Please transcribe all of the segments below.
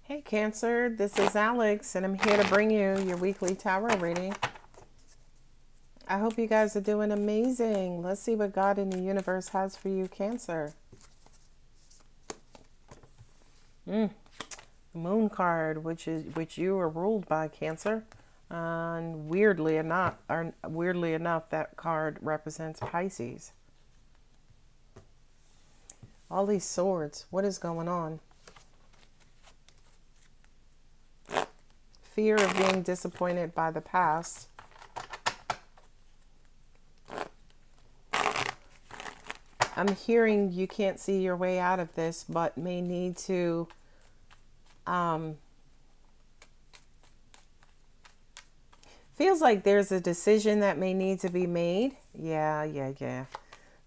Hey Cancer, this is Alex and I'm here to bring you your weekly tarot reading. I hope you guys are doing amazing. Let's see what God in the universe has for you, Cancer. The Moon card, which you are ruled by, Cancer. And weirdly enough, that card represents Pisces. All these swords, what is going on? Fear of being disappointed by the past. I'm hearing you can't see your way out of this, but may need to feels like there's a decision that may need to be made. Yeah.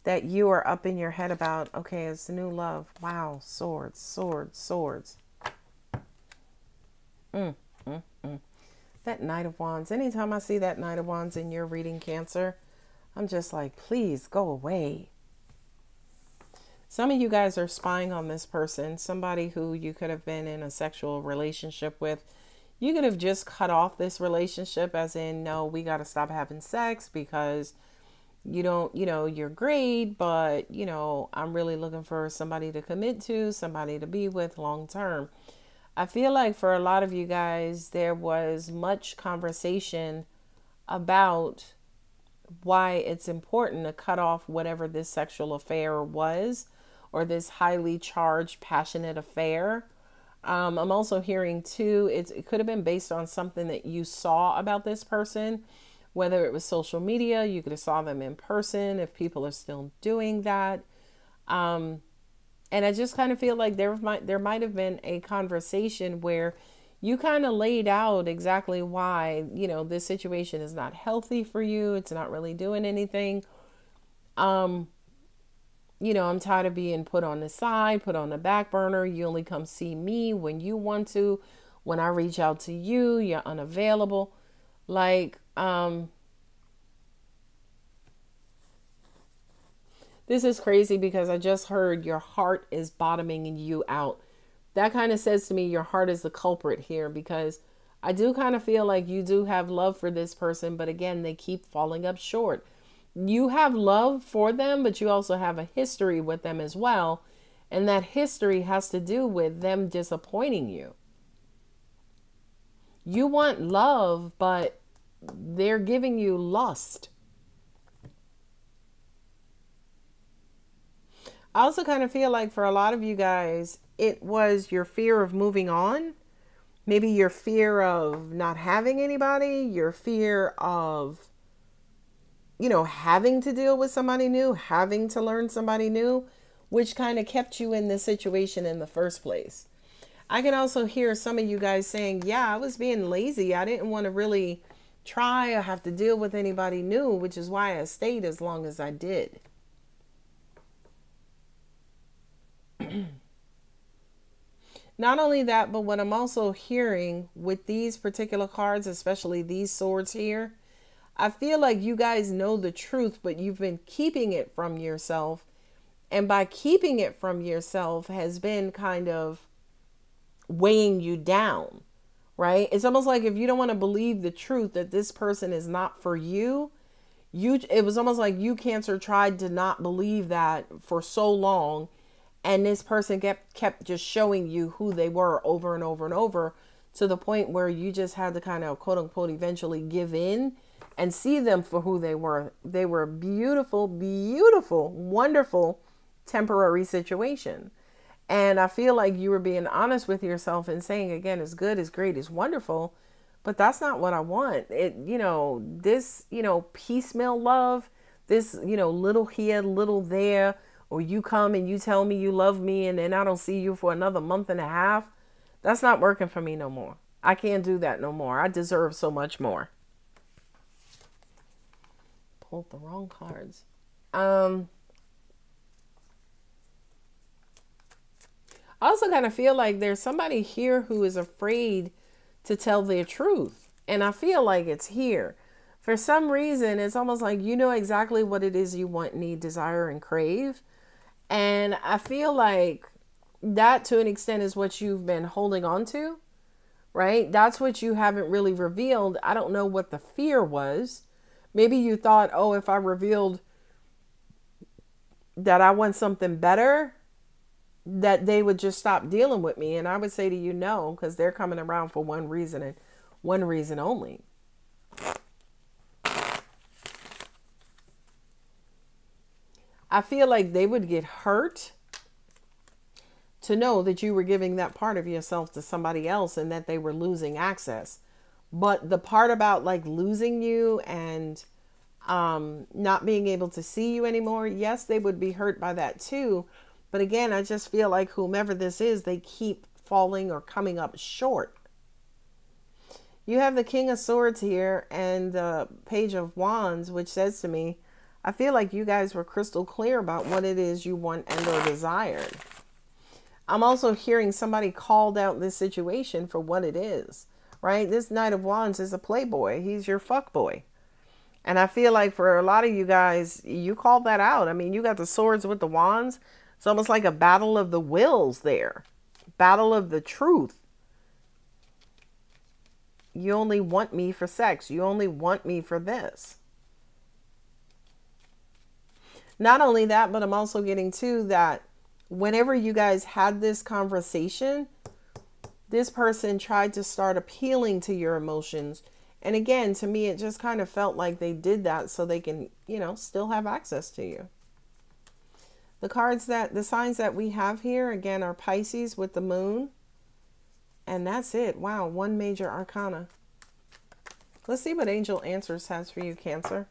That you are up in your head about. Okay, it's the new love. Wow, swords. That Knight of Wands. Anytime I see that Knight of Wands in your reading, Cancer, I'm just like, please go away. Some of you guys are spying on this person, somebody who you could have been in a sexual relationship with. You could have just cut off this relationship, as in, no, we got to stop having sex because you don't, you're great, but, I'm really looking for somebody to commit to, somebody to be with long term. I feel like for a lot of you guys, there was much conversation about why it's important to cut off whatever this sexual affair was, or this highly charged, passionate affair. I'm also hearing too, it could have been based on something that you saw about this person, whether it was social media, you could have saw them in person, if people are still doing that. And I just kind of feel like there might have been a conversation where you kind of laid out exactly why, this situation is not healthy for you. It's not really doing anything. I'm tired of being put on the side, put on the back burner. You only come see me when you want to. When I reach out to you, you're unavailable. This is crazy because I just heard your heart is bottoming you out. That kind of says to me your heart is the culprit here, because I do kind of feel like you do have love for this person, but again, they keep falling up short. You have love for them, but you also have a history with them as well. And that history has to do with them disappointing you. You want love, but they're giving you lust. I also kind of feel like for a lot of you guys, it was your fear of moving on. Maybe your fear of not having anybody, your fear of, having to deal with somebody new, having to learn somebody new, which kind of kept you in this situation in the first place. I can also hear some of you guys saying, yeah, I was being lazy. I didn't want to really try or have to deal with anybody new, which is why I stayed as long as I did. Not only that, but what I'm also hearing with these particular cards, especially these swords here, I feel like you guys know the truth, but you've been keeping it from yourself. And by keeping it from yourself has been kind of weighing you down, right? It's almost like if you don't want to believe the truth that this person is not for you, it was almost like you, Cancer, tried to not believe that for so long. And this person kept just showing you who they were over and over and over, to the point where you just had to kind of, quote unquote, eventually give in and see them for who they were. They were a beautiful, beautiful, wonderful temporary situation. And I feel like you were being honest with yourself and saying, again, it's good, it's great, it's wonderful, but that's not what I want. This piecemeal love, this, little here, little there, or you come and you tell me you love me and then I don't see you for another month and a half. That's not working for me no more. I can't do that no more. I deserve so much more. Pulled the wrong cards. I also kind of feel like there's somebody here who is afraid to tell their truth. And I feel like it's here. For some reason, it's almost like you know exactly what it is you want, need, desire, and crave. And I feel like that to an extent is what you've been holding on to, right? That's what you haven't really revealed. I don't know what the fear was. Maybe you thought, oh, if I revealed that I want something better, that they would just stop dealing with me. And I would say to you, no, because they're coming around for one reason and one reason only. I feel like they would get hurt to know that you were giving that part of yourself to somebody else and that they were losing access. But the part about like losing you and not being able to see you anymore, yes, they would be hurt by that too. But again, I just feel like whomever this is, they keep falling or coming up short. You have the King of Swords here and the Page of Wands, which says to me, I feel like you guys were crystal clear about what it is you want and or desired. I'm also hearing somebody called out this situation for what it is, right? This Knight of Wands is a playboy. He's your fuck boy. And I feel like for a lot of you guys, you called that out. I mean, you got the swords with the wands. It's almost like a battle of the wills there. Battle of the truth. You only want me for sex. You only want me for this. Not only that, but I'm also getting to that whenever you guys had this conversation, this person tried to start appealing to your emotions. And again, to me, it just kind of felt like they did that so they can, you know, still have access to you. The signs that we have here, again, are Pisces with the moon. And that's it. Wow, one major arcana. Let's see what Angel Answers has for you, Cancer.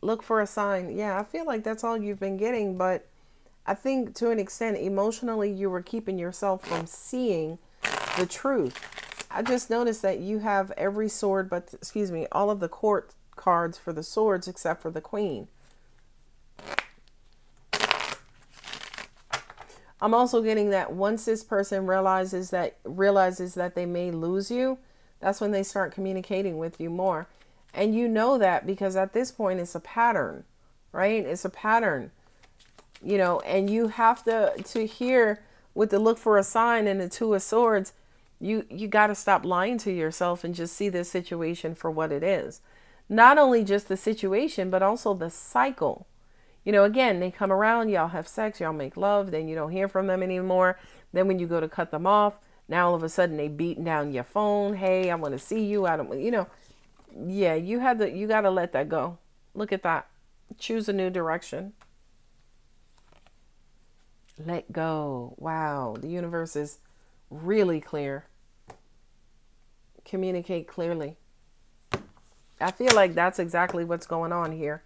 Look for a sign. Yeah, I feel like that's all you've been getting, but I think to an extent, emotionally, you were keeping yourself from seeing the truth. I just noticed that you have every sword, but, excuse me, all of the court cards for the swords except for the Queen. I'm also getting that once this person realizes that they may lose you, that's when they start communicating with you more. And you know that because at this point it's a pattern, right? It's a pattern, you know, and you have to hear with the look for a sign and the Two of Swords, you got to stop lying to yourself and just see this situation for what it is. Not only just the situation, but also the cycle. You know, again, they come around, y'all have sex, y'all make love, then you don't hear from them anymore. Then when you go to cut them off, now all of a sudden they beating down your phone. Hey, I want to see you. I don't, you know. Yeah, you got to let that go. Look at that. Choose a new direction. Let go. Wow. The universe is really clear. Communicate clearly. I feel like that's exactly what's going on here.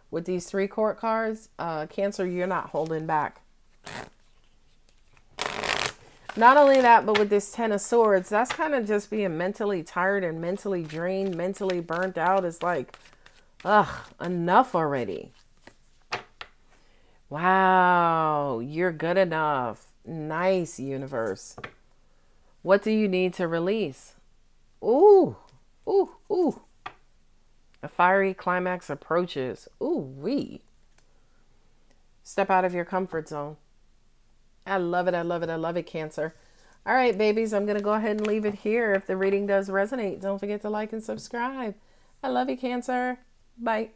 With these 3 court cards, Cancer, you're not holding back. Not only that, but with this 10 of Swords, that's kind of just being mentally tired and mentally drained, mentally burnt out. It's like, ugh, enough already. Wow, you're good enough. Nice, universe. What do you need to release? Ooh, ooh, ooh. A fiery climax approaches. Ooh, wee. Step out of your comfort zone. I love it. I love it. I love it, Cancer. All right, babies, I'm going to go ahead and leave it here. If the reading does resonate, don't forget to like and subscribe. I love you, Cancer. Bye.